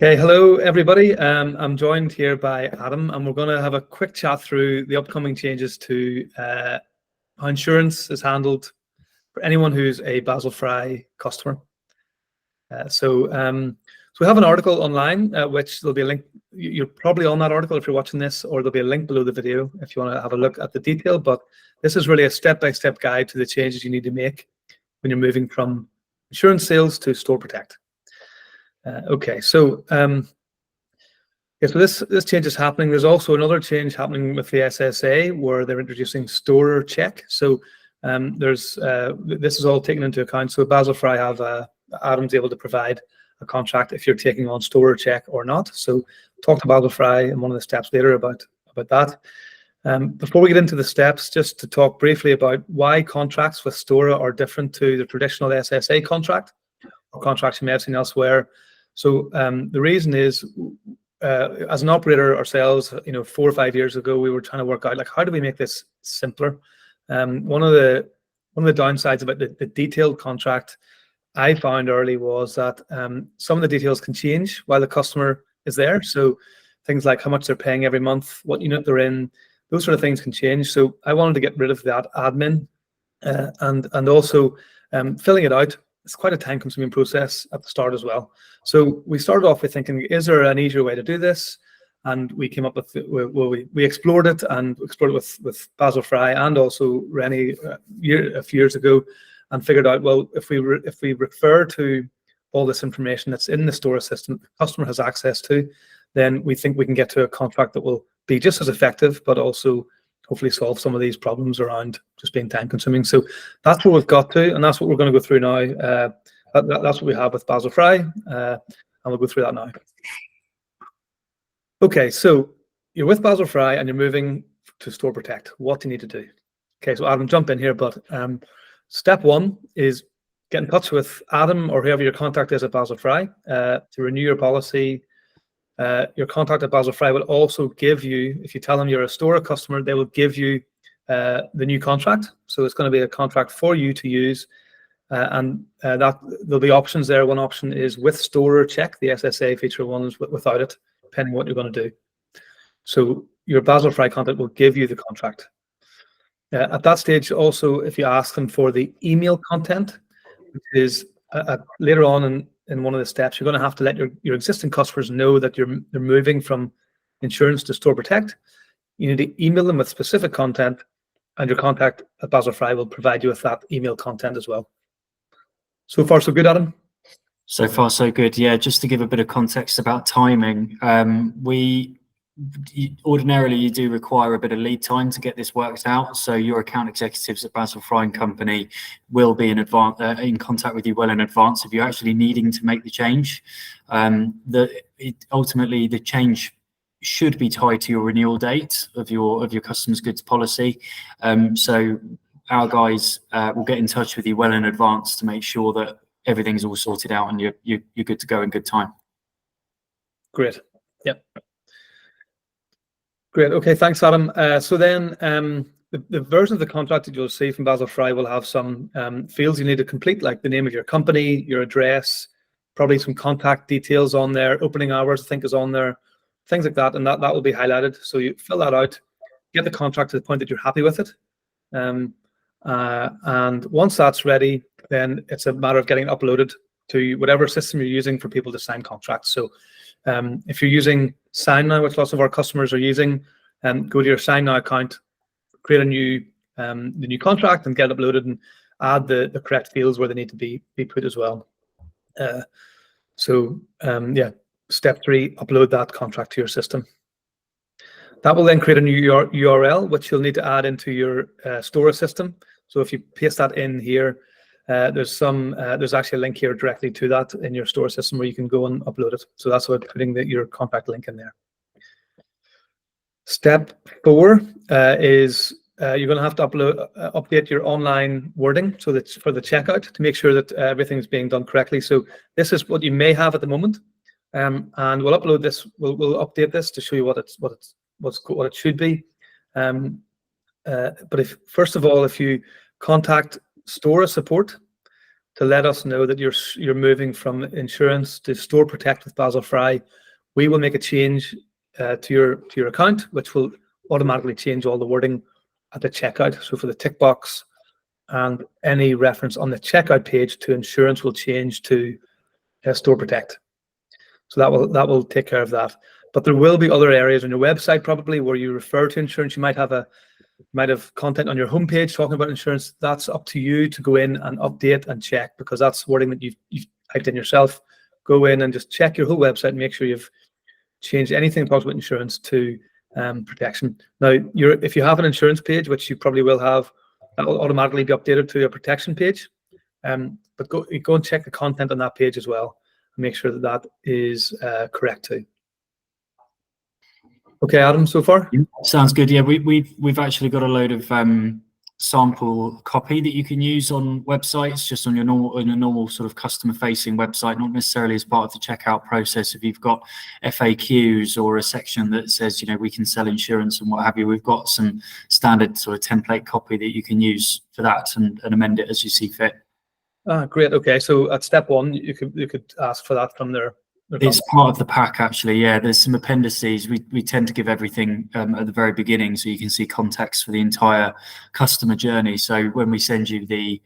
Okay, hello everybody. I'm joined here by Adam, and we're going to have a quick chat through the upcoming changes to how insurance is handled for anyone who's a Basil Fry customer. So we have an article online, which there'll be a link. You're probably on that article if you're watching this, or there'll be a link below the video if you want to have a look at the detail. But this is really a step-by-step guide to the changes you need to make when you're moving from insurance sales to StoreProtect. Okay, so this change is happening. There's also another change happening with the SSA where they're introducing StoreCheck. So this is all taken into account. So Basil Fry Adam's able to provide a contract if you're taking on StoreCheck or not. So talk to Basil Fry in one of the steps later about that. Before we get into the steps, just to talk briefly about why contracts with Store are different to the traditional SSA contract or contracts you may have seen elsewhere. So the reason is, as an operator ourselves, 4 or 5 years ago, we were trying to work out how do we make this simpler. One of the downsides about the detailed contract I found early was that some of the details can change while the customer is there. So things like how much they're paying every month, what unit they're in, those sort of things can change. So I wanted to get rid of that admin and also filling it out. It's quite a time-consuming process at the start as well. So we started off with thinking, is there an easier way to do this? And we came up with, we explored it with Basil Fry and also Rennie a few years ago, and figured out, well, if we refer to all this information that's in the store assistant the customer has access to, then we think we can get to a contract that will be just as effective, but also hopefully solve some of these problems around just being time consuming. So that's what we've got to, and that's what we're going to go through now. That's what we have with Basil Fry, and we'll go through that now. Okay, so you're with Basil Fry and you're moving to StoreProtect. What do you need to do? Okay, so Adam, jump in here, but step one is get in touch with Adam or whoever your contact is at Basil Fry to renew your policy. Your contact at Basil Fry will also give you, if you tell them you're a Store customer, they will give you the new contract. So it's going to be a contract for you to use, and that there'll be options there. One option is with StoreCheck, the SSA feature. One is without it, depending on what you're going to do. So your Basil Fry contact will give you the contract. At that stage, also, if you ask them for the email content, which is later on in one of the steps, you're going to have to let your existing customers know that they're moving from insurance to StoreProtect. You need to email them with specific content, and your contact at Basil Fry will provide you with that email content as well. So far, so good, Adam? So far, so good. Yeah, just to give a bit of context about timing, ordinarily you do require a bit of lead time to get this worked out. So your account executives at Basil Fry & Company will be in contact with you well in advance if you're actually needing to make the change. Ultimately, the change should be tied to your renewal date of your customers' goods policy. So our guys will get in touch with you well in advance to make sure that everything's all sorted out and you're good to go in good time. Great. Yep. Great. Okay, thanks, Adam. So then the version of the contract that you'll see from Basil Fry will have some fields you need to complete, like the name of your company, your address, probably some contact details on there, opening hours, I think, is on there, things like that, and that will be highlighted. So you fill that out, get the contract to the point that you're happy with it. And once that's ready, then it's a matter of getting it uploaded to whatever system you're using for people to sign contracts. So if you're using SignNow, which lots of our customers are using, go to your SignNow account, create the new contract, and get it uploaded, and add the correct fields where they need to be put as well. Yeah, step 3, upload that contract to your system. That will then create a new URL, which you'll need to add into your Store system. So if you paste that in here, there's actually a link here directly to that in your Store system where you can go and upload it. So that's about putting your contact link in there. Step 4 is you're going to have to update your online wording so that for the checkout to make sure that everything is being done correctly. So this is what you may have at the moment, and we'll upload this. We'll update this to show you what it should be. But first of all, if you contact Store support to let us know that you're moving from insurance to StoreProtect with Basil Fry, we will make a change to your account, which will automatically change all the wording at the checkout. So for the tick box and any reference on the checkout page to insurance will change to StoreProtect. So that will take care of that. But there will be other areas on your website probably where you refer to insurance. You might have content on your homepage talking about insurance. That's up to you to go in and update and check, because that's wording that you've typed in yourself. Go in and just check your whole website and make sure you've changed anything that talks about insurance to protection. Now, if you have an insurance page, which you probably will have, that will automatically be updated to a protection page. But go and check the content on that page as well and make sure that is correct too. Okay, Adam, so far? Sounds good. Yeah, we've actually got a load of sample copy that you can use on websites, just on your normal sort of customer facing website, not necessarily as part of the checkout process. If you've got FAQs or a section that says, we can sell insurance and what have you, we've got some standard sort of template copy that you can use for that and amend it as you see fit. Great. Okay, so at step one, you could ask for that from their It's part of the pack, actually. Yeah, there's some appendices. We tend to give everything at the very beginning, so you can see context for the entire customer journey. So when we send you the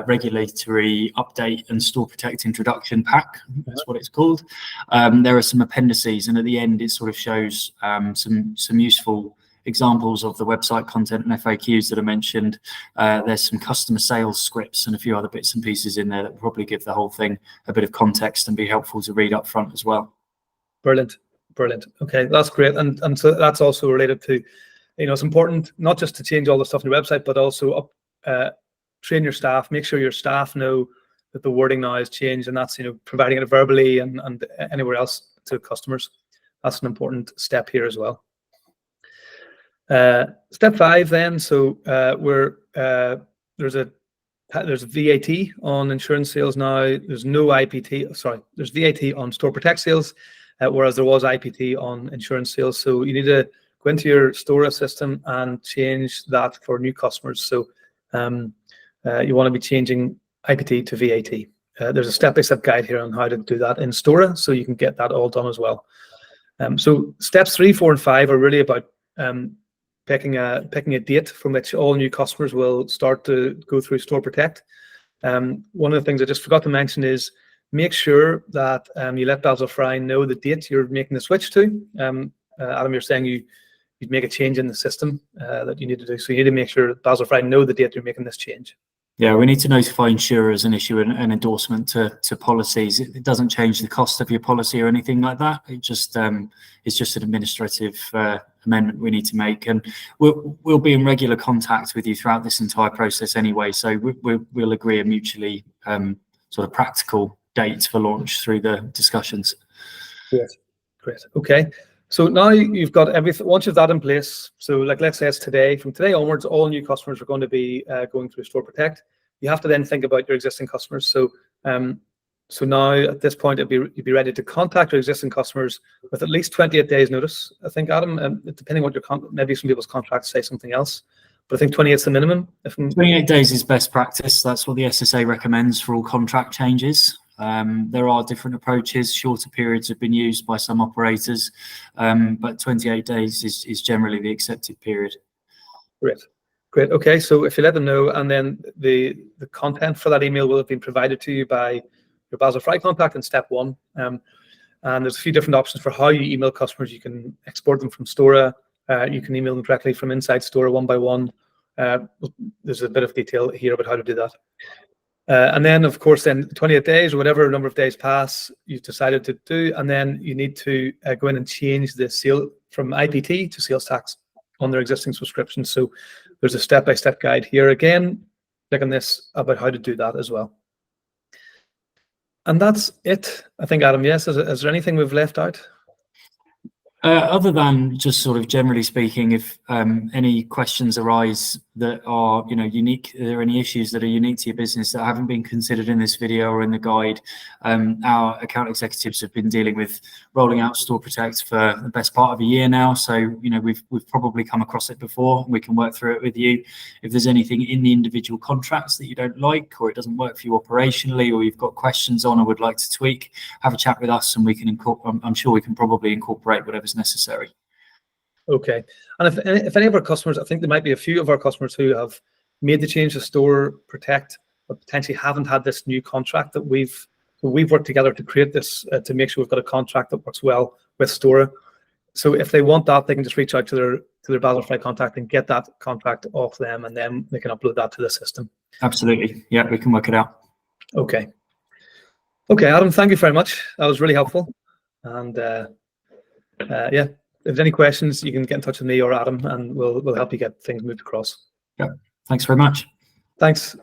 regulatory update and StoreProtect introduction pack, that's what it's called, there are some appendices, and at the end it sort of shows some useful examples of the website content and FAQs that are mentioned. There's some customer sales scripts and a few other bits and pieces in there that will probably give the whole thing a bit of context and be helpful to read up front as well. Brilliant. Okay, that's great. And so that's also related to, it's important not just to change all the stuff on your website, but also train your staff, make sure your staff know that the wording now has changed, and that's, providing it verbally and anywhere else to customers. That's an important step here as well. Step 5 then, so there's VAT on insurance sales now. There's no IPT, there's VAT on StoreProtect sales, whereas there was IPT on insurance sales. So you need to go into your Stora system and change that for new customers. So you want to be changing IPT to VAT. There's a step-by-step guide here on how to do that in Stora, so you can get that all done as well. So steps 3, 4, and 5 are really about picking a date from which all new customers will start to go through StoreProtect. One of the things I just forgot to mention is make sure that you let Basil Fry know the date you're making the switch to. Adam, you're saying you'd make a change in the system that you need to do. So you need to make sure Basil Fry know the date you're making this change. Yeah, we need to notify insurers and issue an endorsement to policies. It doesn't change the cost of your policy or anything like that. It's just an administrative amendment we need to make, and we'll be in regular contact with you throughout this entire process anyway. So we'll agree a mutually sort of practical date for launch through the discussions. Great. Okay. So now you've got everything. Once you've that in place, so like let's say it's today, from today onwards, all new customers are going to be going through StoreProtect. You have to then think about your existing customers. So so now at this point, you'd be ready to contact your existing customers with at least 28 days notice. I think, Adam, depending what maybe some people's contracts say something else, but I think 28 is the minimum. 28 days is best practice. That's what the SSA recommends for all contract changes. There are different approaches. Shorter periods have been used by some operators, but 28 days is generally the accepted period. Great. Okay, so if you let them know, and then the content for that email will have been provided to you by your Basil Fry contact in step 1. And there's a few different options for how you email customers. You can export them from Stora. You can email them directly from inside Stora one by one. There's a bit of detail here about how to do that. And then, of course, then 28 days or whatever number of days pass, you've decided to do, and then you need to go in and change the sale from IPT to sales tax on their existing subscriptions. So there's a step-by-step guide here. Again, click on this about how to do that as well. And that's it, I think, Adam. Yes, is there anything we've left out? Other than just sort of generally speaking, if any questions arise that are, unique, are there any issues that are unique to your business that haven't been considered in this video or in the guide? Our account executives have been dealing with rolling out StoreProtect for the best part of a year now. So, we've probably come across it before, and we can work through it with you. If there's anything in the individual contracts that you don't like, or it doesn't work for you operationally, or you've got questions on or would like to tweak, have a chat with us, and we can I'm sure we can probably incorporate whatever's necessary. Okay. And if any of our customers, I think there might be a few of our customers who have made the change to StoreProtect, but potentially haven't had this new contract that we've worked together to create this, to make sure we've got a contract that works well with Store. So if they want that, they can just reach out to their Basil Fry contact and get that contract off them, and then they can upload that to the system. Absolutely. Yeah, we can work it out. Okay. Okay, Adam, thank you very much. That was really helpful. And yeah, if there's any questions, you can get in touch with me or Adam, and we'll help you get things moved across. Yeah. Thanks very much. Thanks.